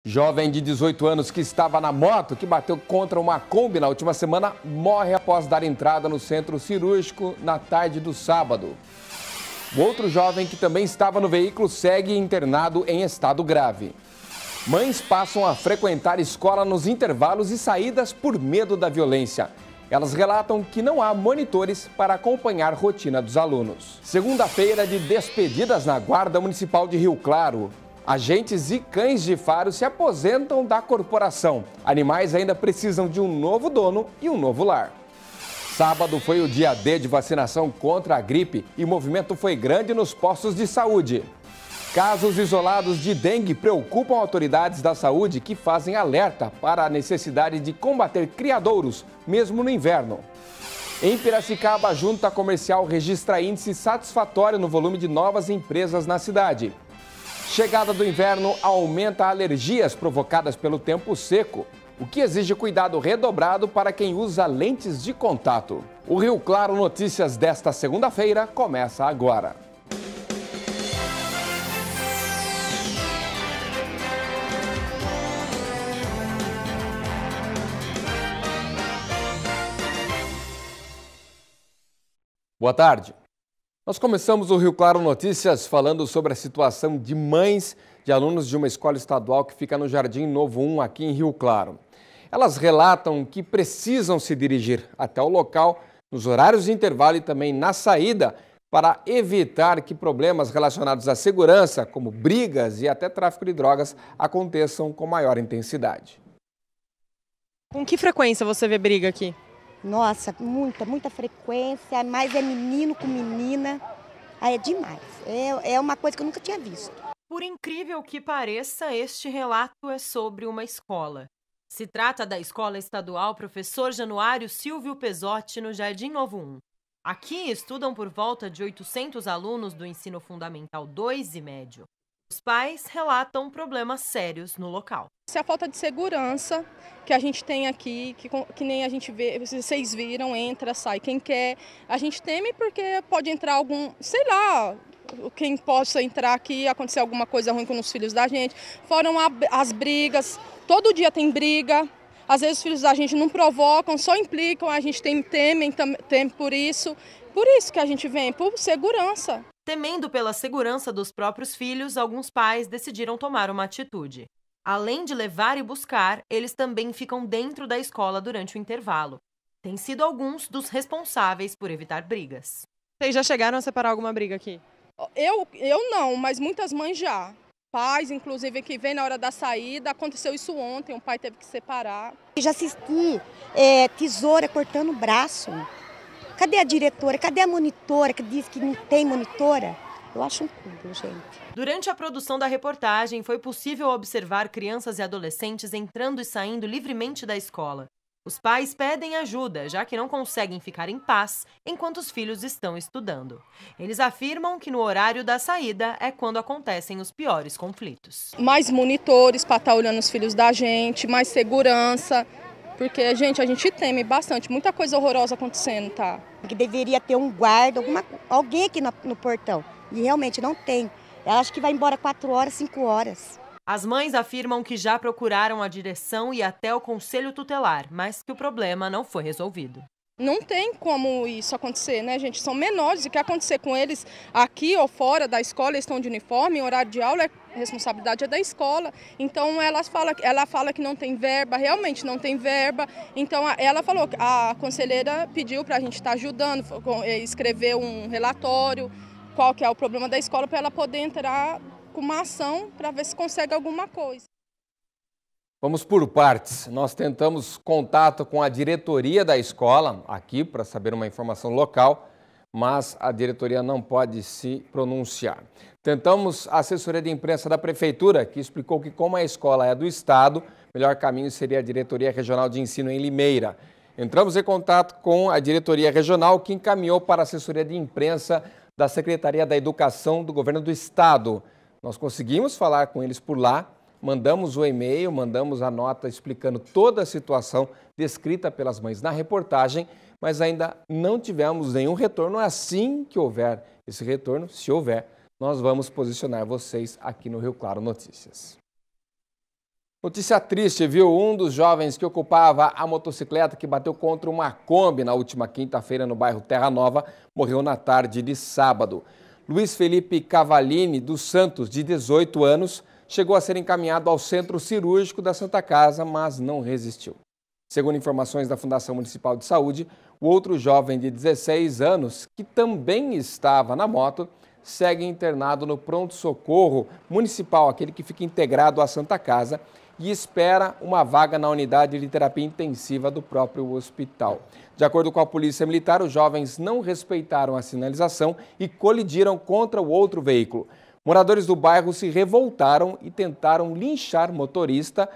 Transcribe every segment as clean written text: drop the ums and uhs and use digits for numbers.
Jovem de 18 anos que estava na moto que bateu contra uma Kombi na última semana morre após dar entrada no centro cirúrgico na tarde do sábado. O outro jovem que também estava no veículo segue internado em estado grave. Mães passam a frequentar escola nos intervalos e saídas por medo da violência. Elas relatam que não há monitores para acompanhar a rotina dos alunos. Segunda-feira de despedidas na Guarda Municipal de Rio Claro. Agentes e cães de faro se aposentam da corporação. Animais ainda precisam de um novo dono e um novo lar. Sábado foi o dia D de vacinação contra a gripe e o movimento foi grande nos postos de saúde. Casos isolados de dengue preocupam autoridades da saúde que fazem alerta para a necessidade de combater criadouros, mesmo no inverno. Em Piracicaba, a junta comercial registra índice satisfatório no volume de novas empresas na cidade. Chegada do inverno aumenta alergias provocadas pelo tempo seco, o que exige cuidado redobrado para quem usa lentes de contato. O Rio Claro Notícias desta segunda-feira começa agora. Boa tarde. Nós começamos o Rio Claro Notícias falando sobre a situação de mães de alunos de uma escola estadual que fica no Jardim Novo 1, aqui em Rio Claro. Elas relatam que precisam se dirigir até o local nos horários de intervalo e também na saída para evitar que problemas relacionados à segurança, como brigas e até tráfico de drogas, aconteçam com maior intensidade. Com que frequência você vê briga aqui? Nossa, muita frequência, mas é menino com menina, aí é demais. É uma coisa que eu nunca tinha visto. Por incrível que pareça, este relato é sobre uma escola. Se trata da Escola Estadual Professor Januário Silvio Pesotti, no Jardim Novo 1. Aqui estudam por volta de 800 alunos do ensino fundamental 2 e médio. Os pais relatam problemas sérios no local. Essa é a falta de segurança que a gente tem aqui, que nem a gente vê, vocês viram, entra, sai quem quer. A gente teme porque pode entrar algum, sei lá, quem possa entrar aqui e acontecer alguma coisa ruim com os filhos da gente. Foram as brigas, todo dia tem briga. Às vezes os filhos da gente não provocam, só implicam, a gente teme por isso. Por isso que a gente vem, por segurança. Temendo pela segurança dos próprios filhos, alguns pais decidiram tomar uma atitude. Além de levar e buscar, eles também ficam dentro da escola durante o intervalo. Têm sido alguns dos responsáveis por evitar brigas. Vocês já chegaram a separar alguma briga aqui? Eu não, mas muitas mães já. Pais, inclusive, que vêm na hora da saída. Aconteceu isso ontem, um pai teve que separar. Eu já assisti tesoura cortando o braço. Cadê a diretora? Cadê a monitora que diz que não tem monitora? Eu acho um cúmulo, gente. Durante a produção da reportagem, foi possível observar crianças e adolescentes entrando e saindo livremente da escola. Os pais pedem ajuda, já que não conseguem ficar em paz enquanto os filhos estão estudando. Eles afirmam que no horário da saída é quando acontecem os piores conflitos. Mais monitores para estar olhando os filhos da gente, mais segurança. Porque, a gente teme bastante, muita coisa horrorosa acontecendo, tá? Que deveria ter um guarda, alguém aqui no portão. E realmente não tem. Ela acha que vai embora 4 horas, 5 horas. As mães afirmam que já procuraram a direção e até o conselho tutelar, mas que o problema não foi resolvido. Não tem como isso acontecer, né, gente? São menores, e o que acontecer com eles aqui ou fora da escola, eles estão de uniforme, em horário de aula, a responsabilidade é da escola. Então ela fala que não tem verba, realmente não tem verba. Então ela falou, a conselheira pediu para a gente estar ajudando, escrever um relatório, qual que é o problema da escola, para ela poder entrar com uma ação para ver se consegue alguma coisa. Vamos por partes. Nós tentamos contato com a diretoria da escola aqui para saber uma informação local, mas a diretoria não pode se pronunciar. Tentamos a assessoria de imprensa da prefeitura, que explicou que como a escola é do estado, o melhor caminho seria a diretoria regional de ensino em Limeira. Entramos em contato com a diretoria regional, que encaminhou para a assessoria de imprensa da Secretaria da Educação do Governo do Estado. Nós conseguimos falar com eles por lá. Mandamos o e-mail, mandamos a nota explicando toda a situação descrita pelas mães na reportagem, mas ainda não tivemos nenhum retorno. Assim que houver esse retorno, se houver, nós vamos posicionar vocês aqui no Rio Claro Notícias. Notícia triste, viu? Um dos jovens que ocupava a motocicleta que bateu contra uma Kombi na última quinta-feira no bairro Terra Nova morreu na tarde de sábado. Luiz Felipe Cavalini dos Santos, de 18 anos, chegou a ser encaminhado ao centro cirúrgico da Santa Casa, mas não resistiu. Segundo informações da Fundação Municipal de Saúde, o outro jovem de 16 anos, que também estava na moto, segue internado no pronto-socorro municipal, aquele que fica integrado à Santa Casa, e espera uma vaga na unidade de terapia intensiva do próprio hospital. De acordo com a Polícia Militar, os jovens não respeitaram a sinalização e colidiram contra o outro veículo. Moradores do bairro se revoltaram e tentaram linchar o motorista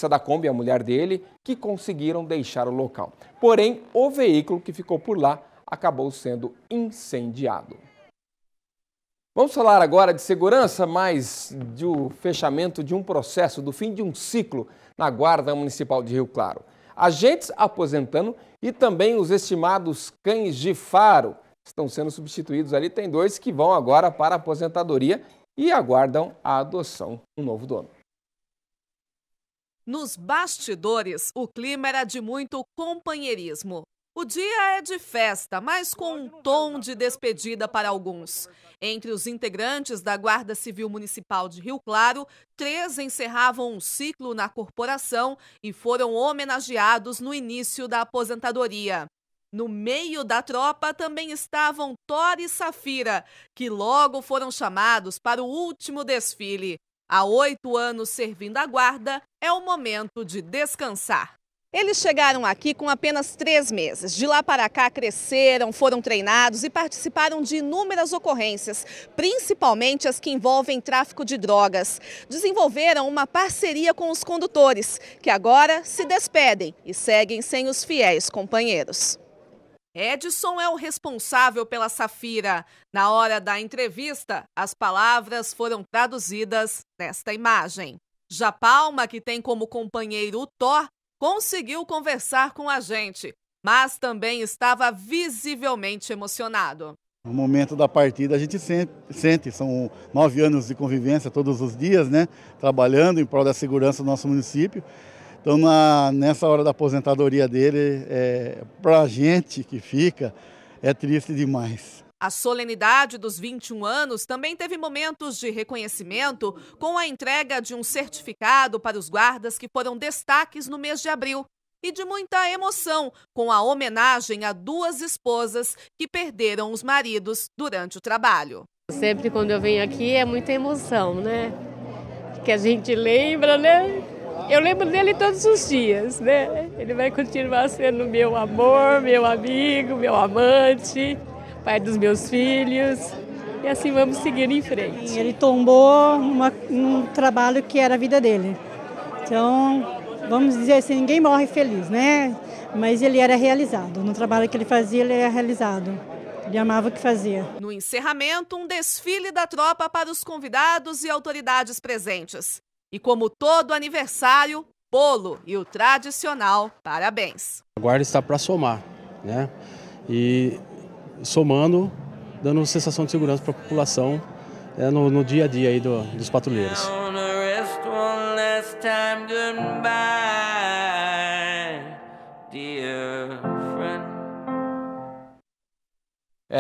da Kombi e a mulher dele, que conseguiram deixar o local. Porém, o veículo que ficou por lá acabou sendo incendiado. Vamos falar agora de segurança, mas do fechamento de um processo, do fim de um ciclo na Guarda Municipal de Rio Claro. Agentes aposentando e também os estimados cães de faro estão sendo substituídos ali. Tem 2 que vão agora para a aposentadoria e aguardam a adoção de um novo dono. Nos bastidores, o clima era de muito companheirismo. O dia é de festa, mas com um tom de despedida para alguns. Entre os integrantes da Guarda Civil Municipal de Rio Claro, 3 encerravam um ciclo na corporação e foram homenageados no início da aposentadoria. No meio da tropa também estavam Thor e Safira, que logo foram chamados para o último desfile. Há 8 anos servindo a guarda, é o momento de descansar. Eles chegaram aqui com apenas 3 meses. De lá para cá cresceram, foram treinados e participaram de inúmeras ocorrências, principalmente as que envolvem tráfico de drogas. Desenvolveram uma parceria com os condutores, que agora se despedem e seguem sem os fiéis companheiros. Edson é o responsável pela Safira. Na hora da entrevista, as palavras foram traduzidas nesta imagem. Já Palma, que tem como companheiro o Thor, conseguiu conversar com a gente, mas também estava visivelmente emocionado. No momento da partida a gente sente, são 9 anos de convivência todos os dias, né? Trabalhando em prol da segurança do nosso município. Então nessa hora da aposentadoria dele, para a gente que fica, é triste demais. A solenidade dos 21 anos também teve momentos de reconhecimento com a entrega de um certificado para os guardas que foram destaques no mês de abril e de muita emoção com a homenagem a 2 esposas que perderam os maridos durante o trabalho. Sempre quando eu venho aqui é muita emoção, né? Que a gente lembra, né? Eu lembro dele todos os dias, né? Ele vai continuar sendo meu amor, meu amigo, meu amante, pai dos meus filhos, e assim vamos seguir em frente. Ele tombou um trabalho que era a vida dele. Então, vamos dizer assim, ninguém morre feliz, né? Mas ele era realizado. No trabalho que ele fazia, ele era realizado. Ele amava o que fazia. No encerramento, um desfile da tropa para os convidados e autoridades presentes. E como todo aniversário, bolo e o tradicional parabéns. A guarda está para somar, né? E somando, dando sensação de segurança para a população no dia a dia aí dos patrulheiros.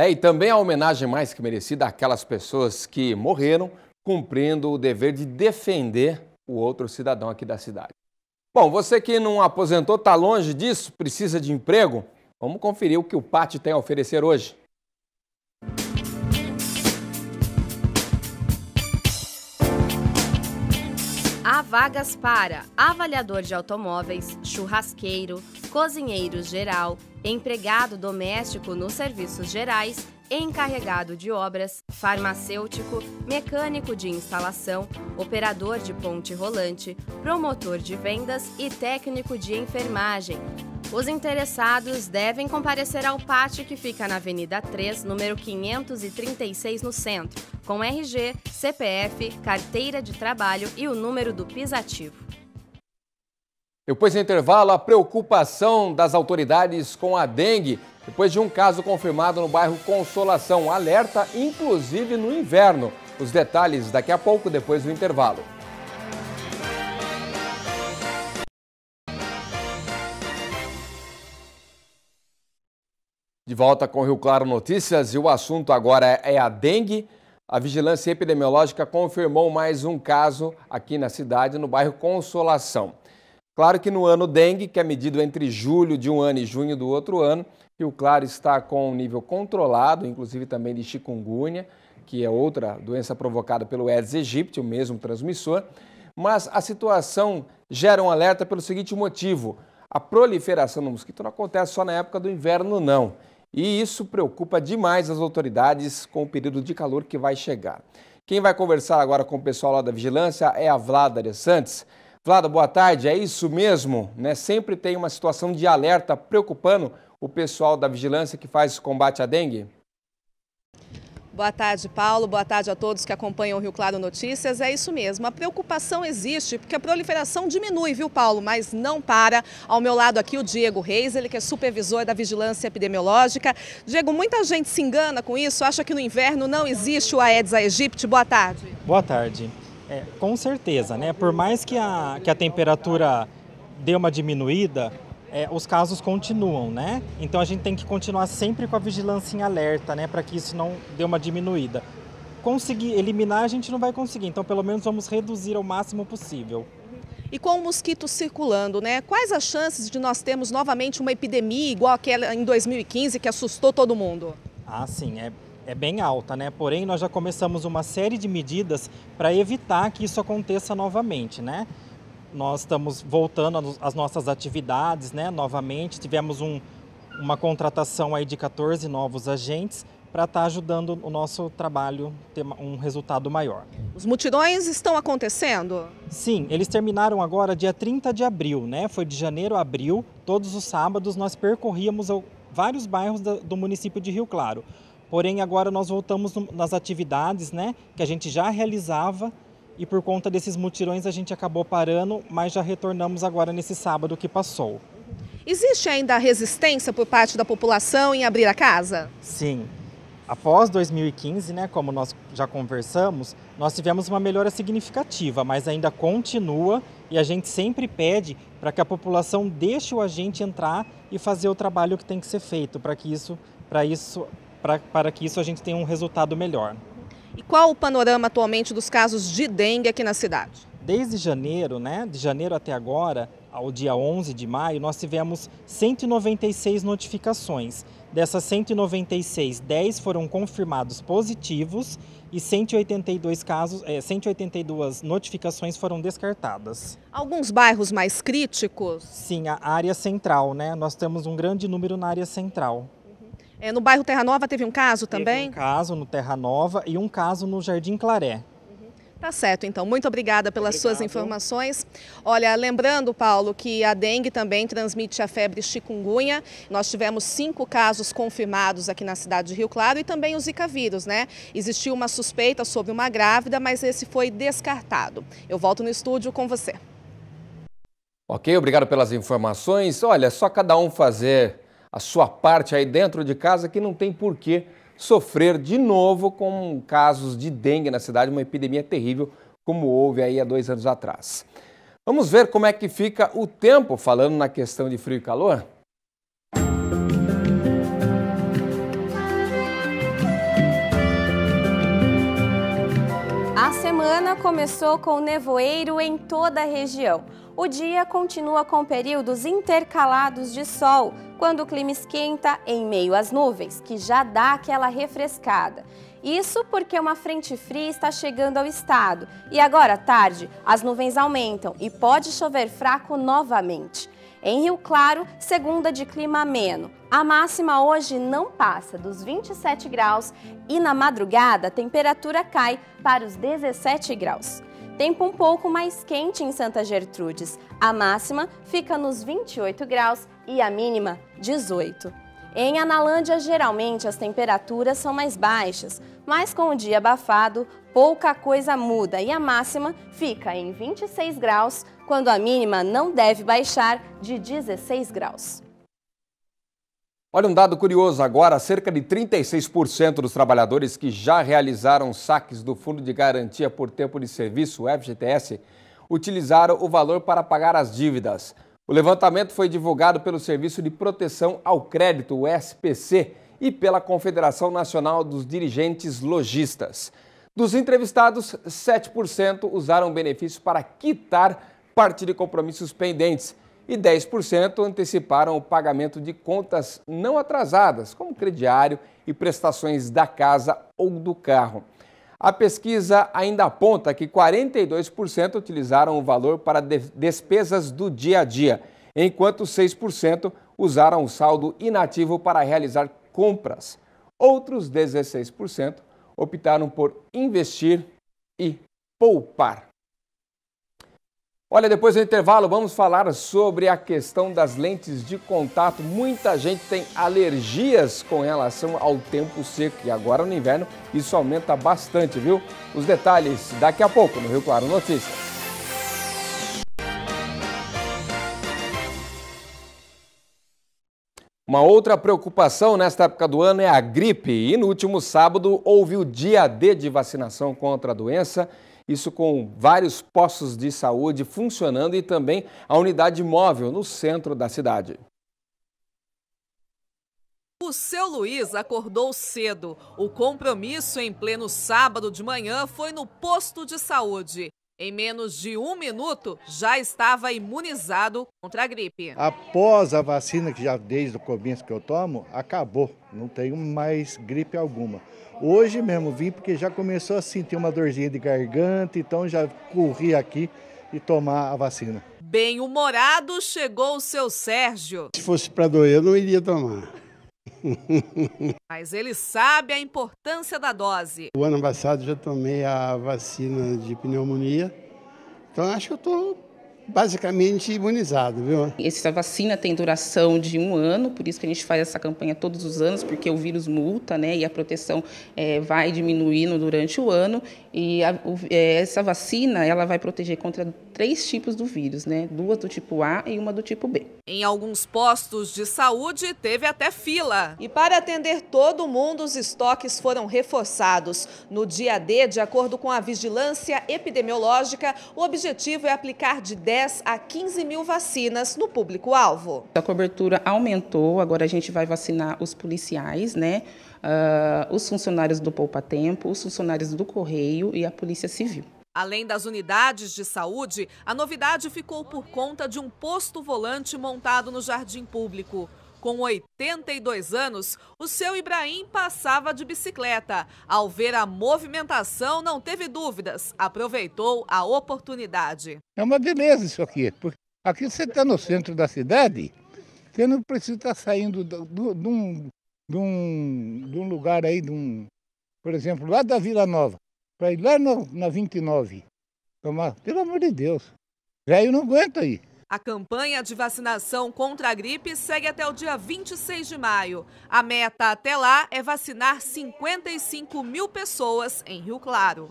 E também a homenagem mais que merecida àquelas pessoas que morreram cumprindo o dever de defender o outro cidadão aqui da cidade. Bom, você que não aposentou, está longe disso, precisa de emprego? Vamos conferir o que o PAT tem a oferecer hoje. Há vagas para avaliador de automóveis, churrasqueiro, cozinheiro geral, empregado doméstico nos serviços gerais, encarregado de obras, farmacêutico, mecânico de instalação, operador de ponte rolante, promotor de vendas e técnico de enfermagem. Os interessados devem comparecer ao pátio que fica na Avenida 3, número 536, no centro, com RG, CPF, carteira de trabalho e o número do pisativo. Depois do intervalo, a preocupação das autoridades com a dengue, depois de um caso confirmado no bairro Consolação. Alerta, inclusive no inverno. Os detalhes daqui a pouco, depois do intervalo. De volta com o Rio Claro Notícias e o assunto agora é a dengue. A Vigilância Epidemiológica confirmou mais um caso aqui na cidade, no bairro Consolação. Claro que no ano dengue, que é medido entre julho de um ano e junho do outro ano, Rio Claro está com um nível controlado, inclusive também de chikungunya, que é outra doença provocada pelo Aedes aegypti, o mesmo transmissor. Mas a situação gera um alerta pelo seguinte motivo: a proliferação do mosquito não acontece só na época do inverno, não. E isso preocupa demais as autoridades com o período de calor que vai chegar. Quem vai conversar agora com o pessoal lá da Vigilância é a Vlada Santos. Vlada, boa tarde. É isso mesmo, né? Sempre tem uma situação de alerta preocupando o pessoal da Vigilância que faz esse combate à dengue? Boa tarde, Paulo. Boa tarde a todos que acompanham o Rio Claro Notícias. É isso mesmo, a preocupação existe porque a proliferação diminui, viu, Paulo? Mas não para. Ao meu lado aqui o Diego Reis, ele que é supervisor da Vigilância Epidemiológica. Diego, muita gente se engana com isso, acha que no inverno não existe o Aedes aegypti. Boa tarde. Boa tarde. Com certeza, né? Por mais que a temperatura dê uma diminuída, os casos continuam, né? Então a gente tem que continuar sempre com a vigilância em alerta, né? Para que isso não dê uma diminuída. Conseguir eliminar a gente não vai conseguir, então pelo menos vamos reduzir ao máximo possível. E com o mosquito circulando, né? Quais as chances de nós termos novamente uma epidemia igual aquela em 2015 que assustou todo mundo? Ah, sim, é bem alta, né? Porém, nós já começamos uma série de medidas para evitar que isso aconteça novamente, né? Nós estamos voltando às nossas atividades, né? Novamente, tivemos uma contratação aí de 14 novos agentes para estar ajudando o nosso trabalho a ter um resultado maior. Os mutirões estão acontecendo? Sim, eles terminaram agora dia 30 de abril, né? Foi de janeiro a abril, todos os sábados nós percorríamos vários bairros do município de Rio Claro. Porém, agora nós voltamos nas atividades, né, que a gente já realizava e por conta desses mutirões a gente acabou parando, mas já retornamos agora nesse sábado que passou. Existe ainda resistência por parte da população em abrir a casa? Sim. Após 2015, né, como nós já conversamos, nós tivemos uma melhora significativa, mas ainda continua e a gente sempre pede para que a população deixe o agente entrar e fazer o trabalho que tem que ser feito, para que isso a gente tenha um resultado melhor. E qual o panorama atualmente dos casos de dengue aqui na cidade? Desde janeiro, né, de janeiro até agora, ao dia 11 de maio, nós tivemos 196 notificações. Dessas 196, 10 foram confirmados positivos e 182 notificações foram descartadas. Alguns bairros mais críticos? Sim, a área central, né? Nós temos um grande número na área central. No bairro Terra Nova teve um caso também? Teve um caso no Terra Nova e um caso no Jardim Claré. Tá certo, então. Muito obrigada pelas suas informações. Olha, lembrando, Paulo, que a dengue também transmite a febre chikungunya. Nós tivemos 5 casos confirmados aqui na cidade de Rio Claro e também o Zika vírus, né? Existiu uma suspeita sobre uma grávida, mas esse foi descartado. Eu volto no estúdio com você. Ok, obrigado pelas informações. Olha, só cada um fazer a sua parte aí dentro de casa que não tem porquê sofrer de novo com casos de dengue na cidade, uma epidemia terrível como houve aí há 2 anos atrás. Vamos ver como é que fica o tempo falando na questão de frio e calor? A semana começou com nevoeiro em toda a região. O dia continua com períodos intercalados de sol, quando o clima esquenta em meio às nuvens, que já dá aquela refrescada. Isso porque uma frente fria está chegando ao estado. E agora à tarde, as nuvens aumentam e pode chover fraco novamente. Em Rio Claro, segunda de clima ameno. A máxima hoje não passa dos 27 graus e na madrugada a temperatura cai para os 17 graus. Tempo um pouco mais quente em Santa Gertrudes. A máxima fica nos 28 graus e a mínima 18. Em Analândia, geralmente as temperaturas são mais baixas, mas com o dia abafado, pouca coisa muda e a máxima fica em 26 graus, quando a mínima não deve baixar de 16 graus. Olha um dado curioso agora, cerca de 36% dos trabalhadores que já realizaram saques do Fundo de Garantia por Tempo de Serviço, o FGTS, utilizaram o valor para pagar as dívidas. O levantamento foi divulgado pelo Serviço de Proteção ao Crédito, o SPC, e pela Confederação Nacional dos Dirigentes Lojistas. Dos entrevistados, 7% usaram benefícios para quitar parte de compromissos pendentes e 10% anteciparam o pagamento de contas não atrasadas, como crediário e prestações da casa ou do carro. A pesquisa ainda aponta que 42% utilizaram o valor para despesas do dia a dia, enquanto 6% usaram o saldo inativo para realizar compras. Outros 16% optaram por investir e poupar. Olha, depois do intervalo, vamos falar sobre a questão das lentes de contato. Muita gente tem alergias com relação ao tempo seco e agora no inverno isso aumenta bastante, viu? Os detalhes daqui a pouco no Rio Claro Notícias. Uma outra preocupação nesta época do ano é a gripe e no último sábado houve o dia D de vacinação contra a doença. Isso com vários postos de saúde funcionando e também a unidade móvel no centro da cidade. O seu Luiz acordou cedo. O compromisso em pleno sábado de manhã foi no posto de saúde. Em menos de 1 minuto, já estava imunizado contra a gripe. Após a vacina, que já desde o começo que eu tomo, acabou. Não tenho mais gripe alguma. Hoje mesmo vim porque já começou a sentir uma dorzinha de garganta, então já corri aqui e tomar a vacina. Bem-humorado chegou o seu Sérgio. Se fosse para doer, eu não iria tomar. Mas ele sabe a importância da dose. O ano passado já tomei a vacina de pneumonia, então acho que eu estou basicamente imunizado, viu? Essa vacina tem duração de 1 ano, por isso que a gente faz essa campanha todos os anos, porque o vírus multa, né, e a proteção vai diminuindo durante o ano. E essa vacina, ela vai proteger contra 3 tipos do vírus, né? 2 do tipo A e 1 do tipo B. Em alguns postos de saúde, teve até fila. E para atender todo mundo, os estoques foram reforçados. No dia D, de acordo com a vigilância epidemiológica, o objetivo é aplicar de 10 a 15 mil vacinas no público-alvo. A cobertura aumentou, agora a gente vai vacinar os policiais, né? Os funcionários do Poupa Tempo, os funcionários do Correio e a Polícia Civil. Além das unidades de saúde, a novidade ficou por conta de um posto volante montado no Jardim Público. Com 82 anos, o seu Ibrahim passava de bicicleta. Ao ver a movimentação, não teve dúvidas, aproveitou a oportunidade. É uma beleza isso aqui, porque aqui você está no centro da cidade, você não precisa estar saindo de um lugar aí, por exemplo, lá da Vila Nova, para ir lá na 29. Pelo amor de Deus, velho não aguenta aí. A campanha de vacinação contra a gripe segue até o dia 26 de maio. A meta até lá é vacinar 55 mil pessoas em Rio Claro.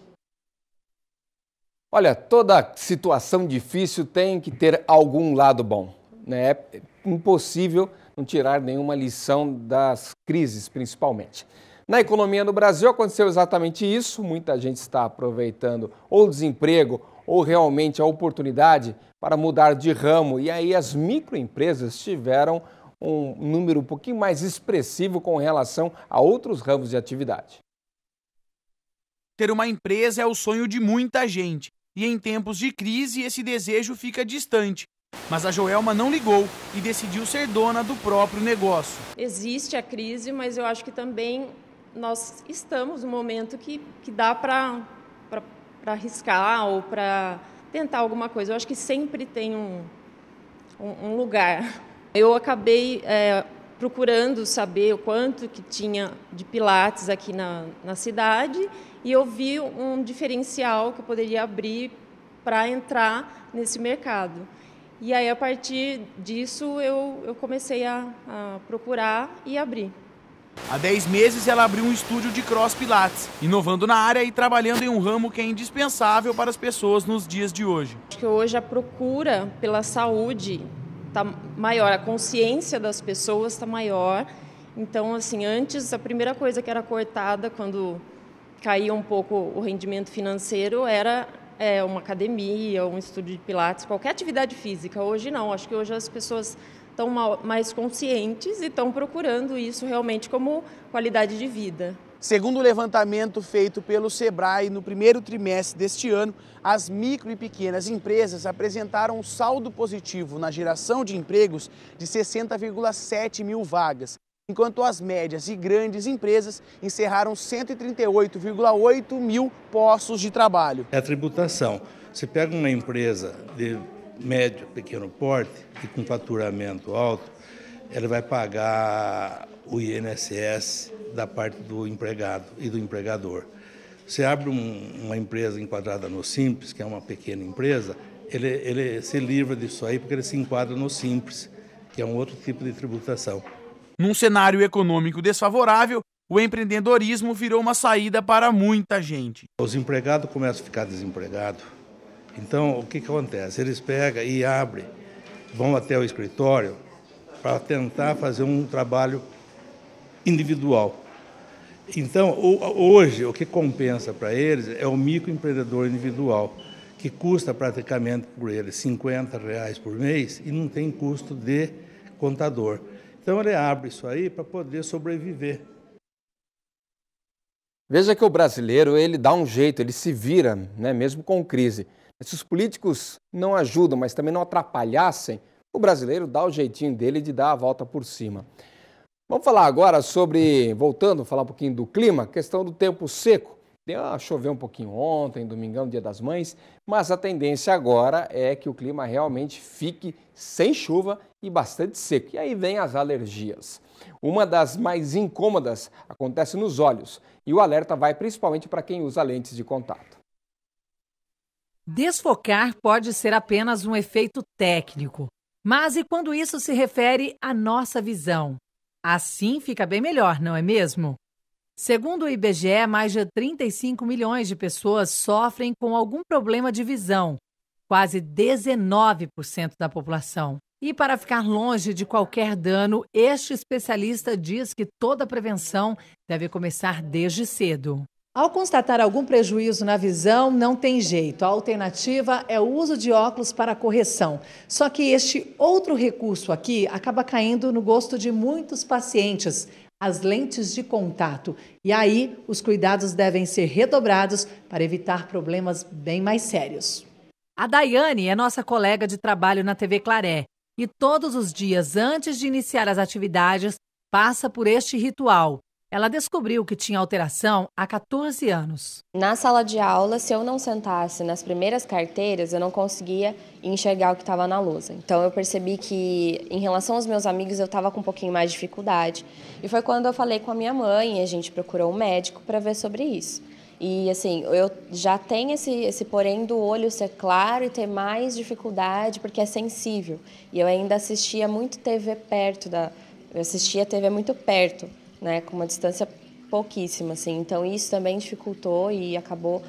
Olha, toda situação difícil tem que ter algum lado bom, né? É impossível não tirar nenhuma lição das crises, principalmente. Na economia no Brasil aconteceu exatamente isso. Muita gente está aproveitando ou o desemprego ou realmente a oportunidade para mudar de ramo. E aí as microempresas tiveram um número um pouquinho mais expressivo com relação a outros ramos de atividade. Ter uma empresa é o sonho de muita gente. E em tempos de crise, esse desejo fica distante. Mas a Joelma não ligou e decidiu ser dona do próprio negócio. Existe a crise, mas eu acho que também nós estamos num momento que dá para arriscar ou para tentar alguma coisa. Eu acho que sempre tem um lugar. Eu acabei procurando saber o quanto que tinha de pilates aqui na cidade e eu vi um diferencial que eu poderia abrir para entrar nesse mercado. E aí, a partir disso, eu comecei a procurar e abrir. Há 10 meses, ela abriu um estúdio de cross pilates, inovando na área e trabalhando em um ramo que é indispensável para as pessoas nos dias de hoje. Acho que hoje a procura pela saúde está maior, a consciência das pessoas está maior. Então, assim, antes, a primeira coisa que era cortada quando caía um pouco o rendimento financeiro era uma academia, um estúdio de pilates, qualquer atividade física. Hoje não, acho que hoje as pessoas estão mais conscientes e estão procurando isso realmente como qualidade de vida. Segundo o levantamento feito pelo Sebrae no primeiro trimestre deste ano, as micro e pequenas empresas apresentaram um saldo positivo na geração de empregos de 60,7 mil vagas, enquanto as médias e grandes empresas encerraram 138,8 mil postos de trabalho. É a tributação. Você pega uma empresa de médio, pequeno porte e com faturamento alto, ela vai pagar o INSS da parte do empregado e do empregador. Você abre uma empresa enquadrada no Simples, que é uma pequena empresa, ele se livra disso aí porque ele se enquadra no Simples, que é um outro tipo de tributação. Num cenário econômico desfavorável, o empreendedorismo virou uma saída para muita gente. Os empregados começam a ficar desempregados. Então, o que acontece? Eles pegam e abrem, vão até o escritório para tentar fazer um trabalho individual. Então, hoje, o que compensa para eles é o microempreendedor individual, que custa praticamente por ele R$50 por mês e não tem custo de contador. Então, ele abre isso aí para poder sobreviver. Veja que o brasileiro, ele dá um jeito, ele se vira, né, mesmo com crise. Se os políticos não ajudam, mas também não atrapalhassem, o brasileiro dá o jeitinho dele de dar a volta por cima. Vamos falar agora sobre, voltando a falar um pouquinho do clima, questão do tempo seco. Choveu um pouquinho ontem, domingão, Dia das Mães, mas a tendência agora é que o clima realmente fique sem chuva e bastante seco. E aí vem as alergias. Uma das mais incômodas acontece nos olhos e o alerta vai principalmente para quem usa lentes de contato. Desfocar pode ser apenas um efeito técnico, mas e quando isso se refere à nossa visão? Assim fica bem melhor, não é mesmo? Segundo o IBGE, mais de 35 milhões de pessoas sofrem com algum problema de visão, quase 19% da população. E para ficar longe de qualquer dano, este especialista diz que toda prevenção deve começar desde cedo. Ao constatar algum prejuízo na visão, não tem jeito. A alternativa é o uso de óculos para correção. Só que este outro recurso aqui acaba caindo no gosto de muitos pacientes, as lentes de contato. E aí, os cuidados devem ser redobrados para evitar problemas bem mais sérios. A Daiane é nossa colega de trabalho na TV Claré e todos os dias antes de iniciar as atividades, passa por este ritual. Ela descobriu que tinha alteração há 14 anos. Na sala de aula, se eu não sentasse nas primeiras carteiras, eu não conseguia enxergar o que estava na lousa. Então eu percebi que, em relação aos meus amigos, eu estava com um pouquinho mais de dificuldade. E foi quando eu falei com a minha mãe e a gente procurou um médico para ver sobre isso. E assim, eu já tenho esse porém do olho ser claro e ter mais dificuldade porque é sensível. E eu ainda assistia muito TV eu assistia TV muito perto, né, com uma distância pouquíssima, assim. Então isso também dificultou e acabou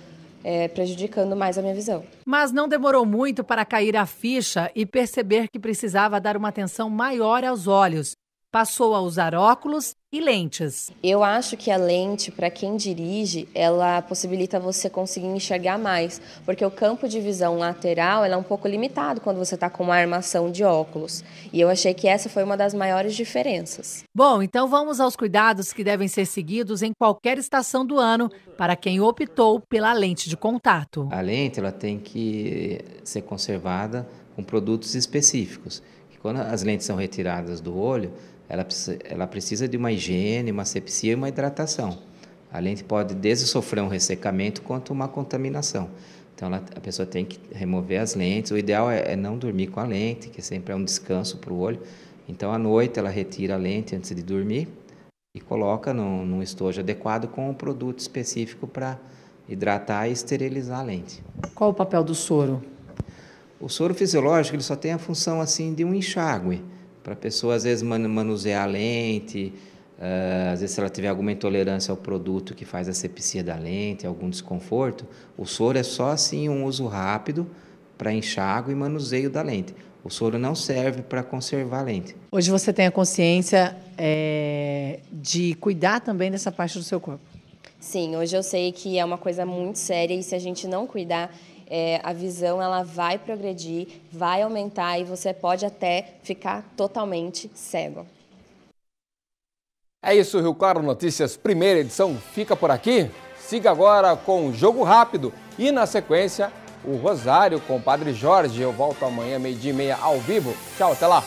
prejudicando mais a minha visão. Mas não demorou muito para cair a ficha e perceber que precisava dar uma atenção maior aos olhos. Passou a usar óculos e lentes. Eu acho que a lente, para quem dirige, ela possibilita você conseguir enxergar mais, porque o campo de visão lateral é um pouco limitado quando você está com uma armação de óculos. E eu achei que essa foi uma das maiores diferenças. Bom, então vamos aos cuidados que devem ser seguidos em qualquer estação do ano para quem optou pela lente de contato. A lente ela tem que ser conservada com produtos específicos. Quando as lentes são retiradas do olho, ela precisa de uma higiene, uma asepsia e uma hidratação. A lente pode desde sofrer um ressecamento quanto uma contaminação. Então, a pessoa tem que remover as lentes. O ideal é não dormir com a lente, que sempre é um descanso para o olho. Então, à noite, ela retira a lente antes de dormir e coloca num estojo adequado com um produto específico para hidratar e esterilizar a lente. Qual o papel do soro? O soro fisiológico ele só tem a função assim, de um enxágue. Para a pessoa, às vezes, manusear a lente, às vezes, se ela tiver alguma intolerância ao produto que faz a asepsia da lente, algum desconforto, o soro é só assim um uso rápido para enxágue e manuseio da lente. O soro não serve para conservar a lente. Hoje você tem a consciência de cuidar também dessa parte do seu corpo? Sim, hoje eu sei que é uma coisa muito séria e se a gente não cuidar, a visão ela vai progredir, vai aumentar e você pode até ficar totalmente cego. É isso, Rio Claro Notícias, primeira edição fica por aqui. Siga agora com o Jogo Rápido e, na sequência, o Rosário com o Padre Jorge. Eu volto amanhã, 12:30, ao vivo. Tchau, até lá.